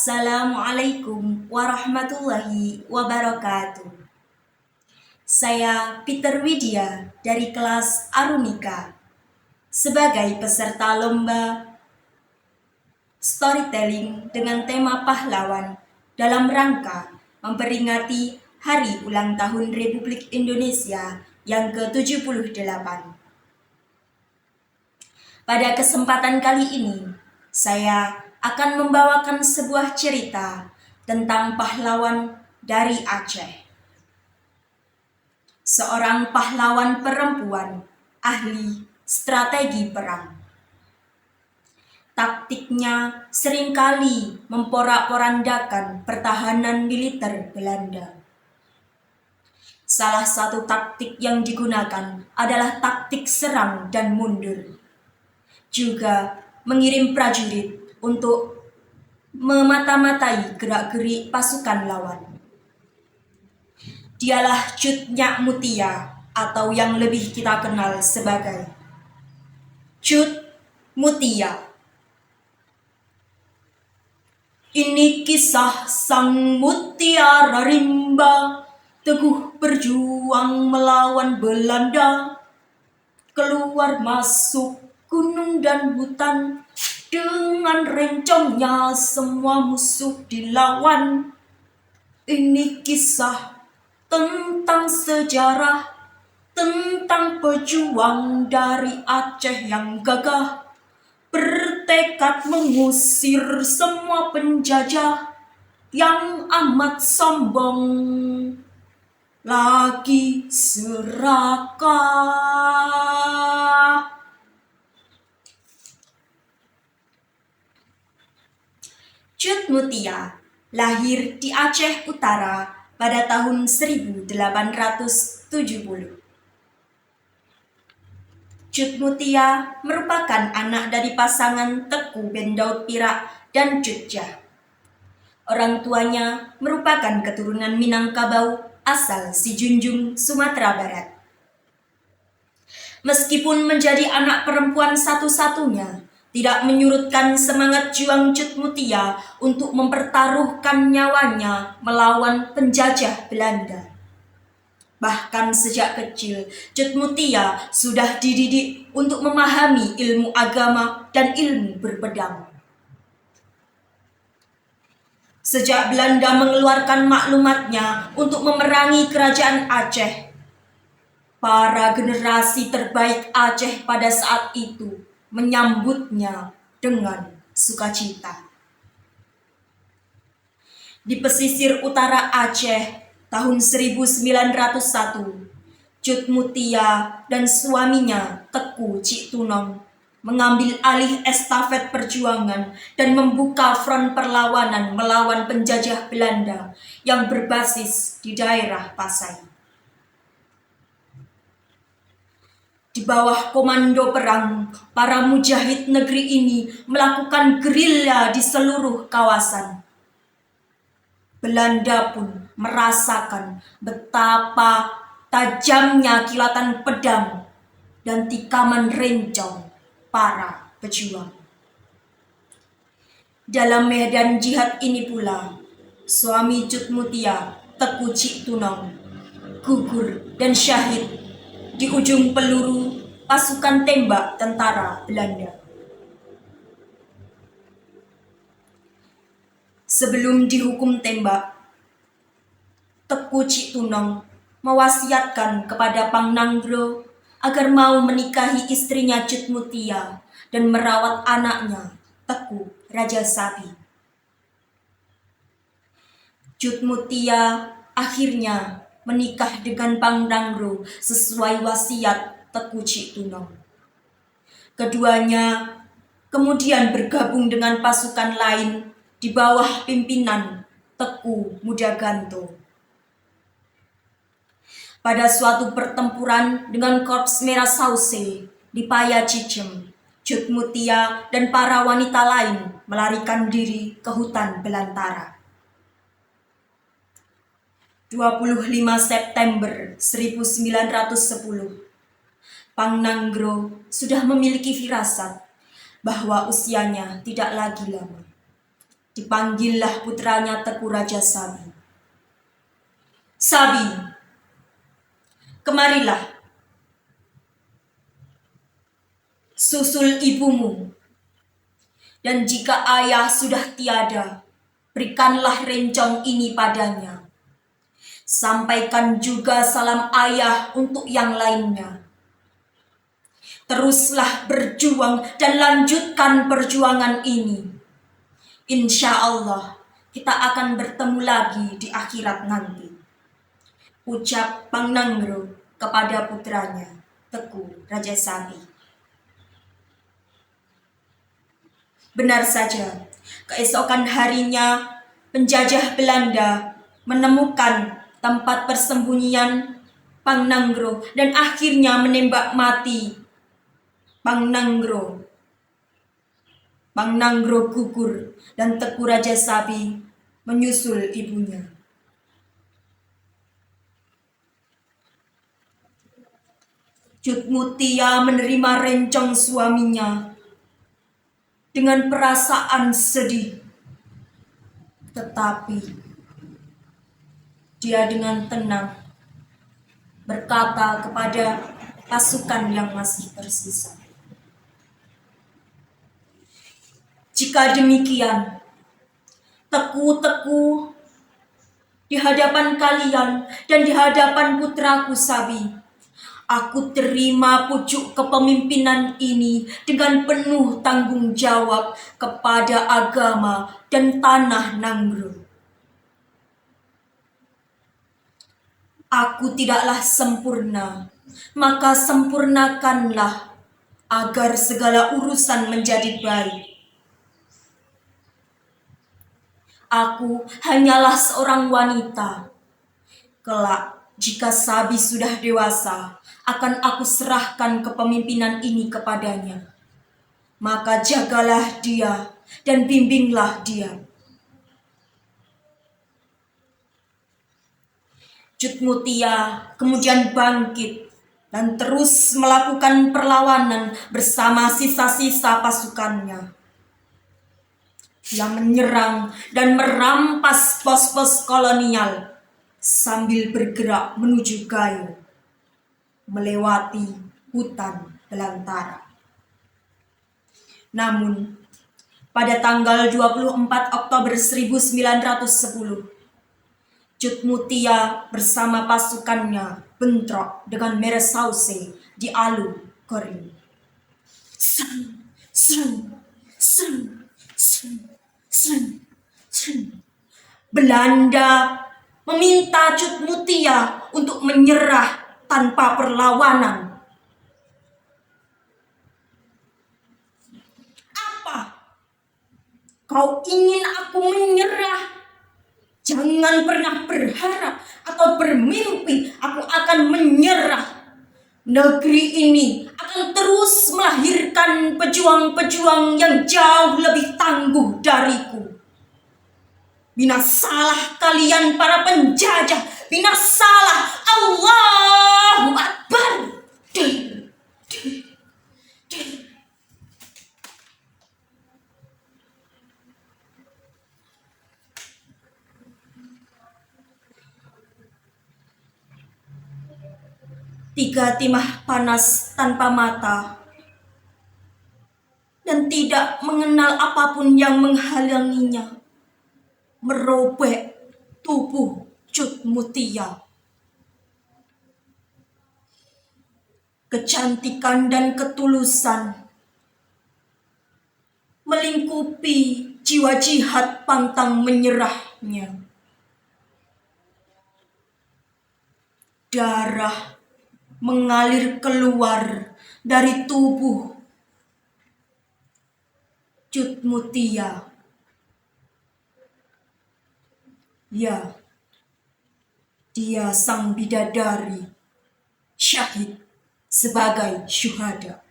Assalamualaikum warahmatullahi wabarakatuh. Saya Peter Widya dari kelas Arunika sebagai peserta lomba storytelling dengan tema pahlawan dalam rangka memperingati Hari Ulang Tahun Republik Indonesia yang ke-78. Pada kesempatan kali ini, saya akan membawakan sebuah cerita tentang pahlawan dari Aceh. Seorang pahlawan perempuan, ahli strategi perang. Taktiknya seringkali memporak-porandakan pertahanan militer Belanda. Salah satu taktik yang digunakan adalah taktik serang dan mundur. Juga mengirim prajurit untuk memata-matai gerak-gerik pasukan lawan. Dialah Cut Nyak Mutia atau yang lebih kita kenal sebagai Cut Mutia. Ini kisah sang mutiara rimba, teguh berjuang melawan Belanda. Keluar masuk gunung dan hutan, dengan rencongnya semua musuh dilawan. Ini kisah tentang sejarah, tentang pejuang dari Aceh yang gagah, bertekad mengusir semua penjajah yang amat sombong, lagi serakah. Cut Mutia lahir di Aceh Utara pada tahun 1870. Cut Mutia merupakan anak dari pasangan Teku bin Daud Pirak dan Cut Jah. Orang tuanya merupakan keturunan Minangkabau asal Sijunjung, Sumatera Barat. Meskipun menjadi anak perempuan satu-satunya, tidak menyurutkan semangat juang Cut Mutia untuk mempertaruhkan nyawanya melawan penjajah Belanda. Bahkan sejak kecil, Cut Mutia sudah dididik untuk memahami ilmu agama dan ilmu berpedang. Sejak Belanda mengeluarkan maklumatnya untuk memerangi kerajaan Aceh, para generasi terbaik Aceh pada saat itu menyambutnya dengan sukacita. Di pesisir utara Aceh tahun 1901, Cut Mutia dan suaminya Teku Cik Tunong mengambil alih estafet perjuangan dan membuka front perlawanan melawan penjajah Belanda yang berbasis di daerah Pasai. Di bawah komando perang, para mujahid negeri ini melakukan gerilya di seluruh kawasan. Belanda pun merasakan betapa tajamnya kilatan pedang dan tikaman rencong para pejuang. Dalam medan jihad ini pula, suami Cut Mutia, Teku Cik Tunong, gugur dan syahid di ujung peluru pasukan tembak tentara Belanda. Sebelum dihukum tembak, Teku Cik Tunong mewasiatkan kepada Pang Nanggro agar mau menikahi istrinya Cut Mutia dan merawat anaknya Teku Rajasapi. Cut Mutia akhirnya menikah dengan Pang Nanggro sesuai wasiat Teku Cik Tunong. Keduanya kemudian bergabung dengan pasukan lain di bawah pimpinan Teku Mudaganto. Pada suatu pertempuran dengan Korps Merah Sauce di Paya Cicem, Cut Mutia dan para wanita lain melarikan diri ke hutan belantara. 25 September 1910, Pang Nanggro sudah memiliki firasat bahwa usianya tidak lagi lama. Dipanggillah putranya Teku Raja Sabi. Sabi, kemarilah, susul ibumu. Dan jika ayah sudah tiada, berikanlah rencong ini padanya. Sampaikan juga salam ayah untuk yang lainnya. Teruslah berjuang dan lanjutkan perjuangan ini. Insya Allah kita akan bertemu lagi di akhirat nanti. Ucap Pangnanggro kepada putranya Teku Raja Sabi. Benar saja, keesokan harinya penjajah Belanda menemukan tempat persembunyian Pangnanggro dan akhirnya menembak mati Pangnanggro. Pangnanggro gugur dan Teku Raja Sabi menyusul ibunya. Jutmutia menerima rencong suaminya dengan perasaan sedih. Tetapi dia dengan tenang berkata kepada pasukan yang masih tersisa, jika demikian, Teku di hadapan kalian dan di hadapan putraku Sabi, aku terima pucuk kepemimpinan ini dengan penuh tanggung jawab kepada agama dan tanah Nanggro. Aku tidaklah sempurna, maka sempurnakanlah agar segala urusan menjadi baik. Aku hanyalah seorang wanita. Kelak, jika Sabi sudah dewasa, akan aku serahkan kepemimpinan ini kepadanya. Maka jagalah dia dan bimbinglah dia. Jutmutia kemudian bangkit dan terus melakukan perlawanan bersama sisa-sisa pasukannya. Dia menyerang dan merampas pos-pos kolonial sambil bergerak menuju Gayo, melewati hutan belantara. Namun, pada tanggal 24 Oktober 1910, Jutmutia bersama pasukannya bentrok dengan Meresause di Alu Korin. Belanda meminta Jutmutia untuk menyerah tanpa perlawanan. Apa? Kau ingin aku menyerah? Jangan pernah berharap atau bermimpi aku akan menyerah. Negeri ini akan terus melahirkan pejuang-pejuang yang jauh lebih tangguh dariku. Binasalah kalian para penjajah, binasalah. Allahu Akbar. Tiga timah panas tanpa mata dan tidak mengenal apapun yang menghalanginya merobek tubuh Jutmutia. Kecantikan dan ketulusan melingkupi jiwa jihad pantang menyerahnya. Darah mengalir keluar dari tubuh Jutmutia. Ya, dia sang bidadari, syahid sebagai syuhada.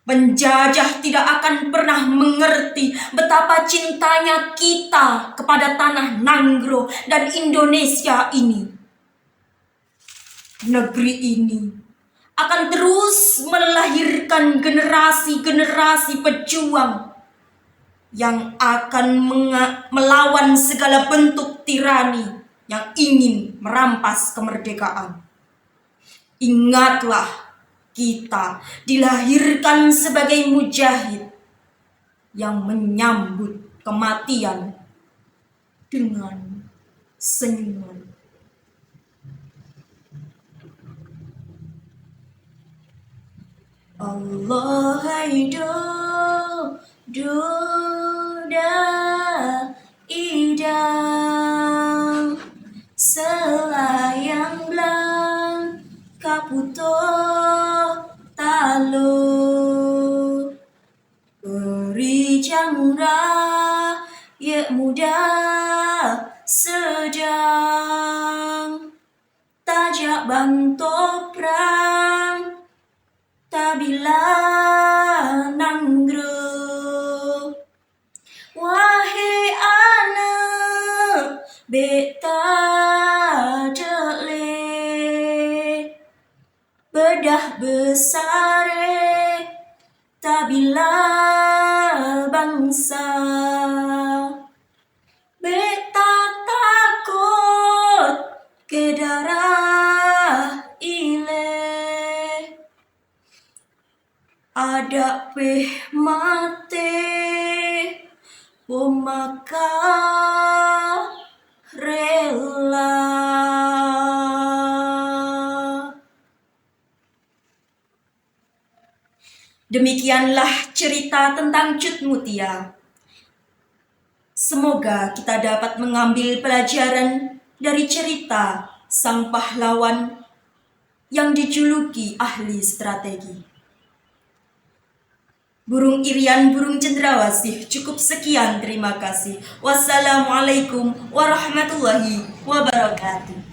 Penjajah tidak akan pernah mengerti betapa cintanya kita kepada tanah Nanggro dan Indonesia ini. Negeri ini akan terus melahirkan generasi-generasi pejuang yang akan melawan segala bentuk tirani yang ingin merampas kemerdekaan. Ingatlah, kita dilahirkan sebagai mujahid yang menyambut kematian dengan senyuman. Allah haido duda idang selayang blang kaputo talo beri jangra ye muda sedang tajak banto perang tabila nanggro. Wahai anak beta dele bedah besare tabila bangsa. Beta takut ke darah ile ada peh mate pemaka rela. Demikianlah cerita tentang Cut Mutia. Semoga kita dapat mengambil pelajaran dari cerita sang pahlawan yang dijuluki ahli strategi. Burung irian, burung cendrawasih. Cukup sekian, terima kasih. Wassalamualaikum warahmatullahi wabarakatuh.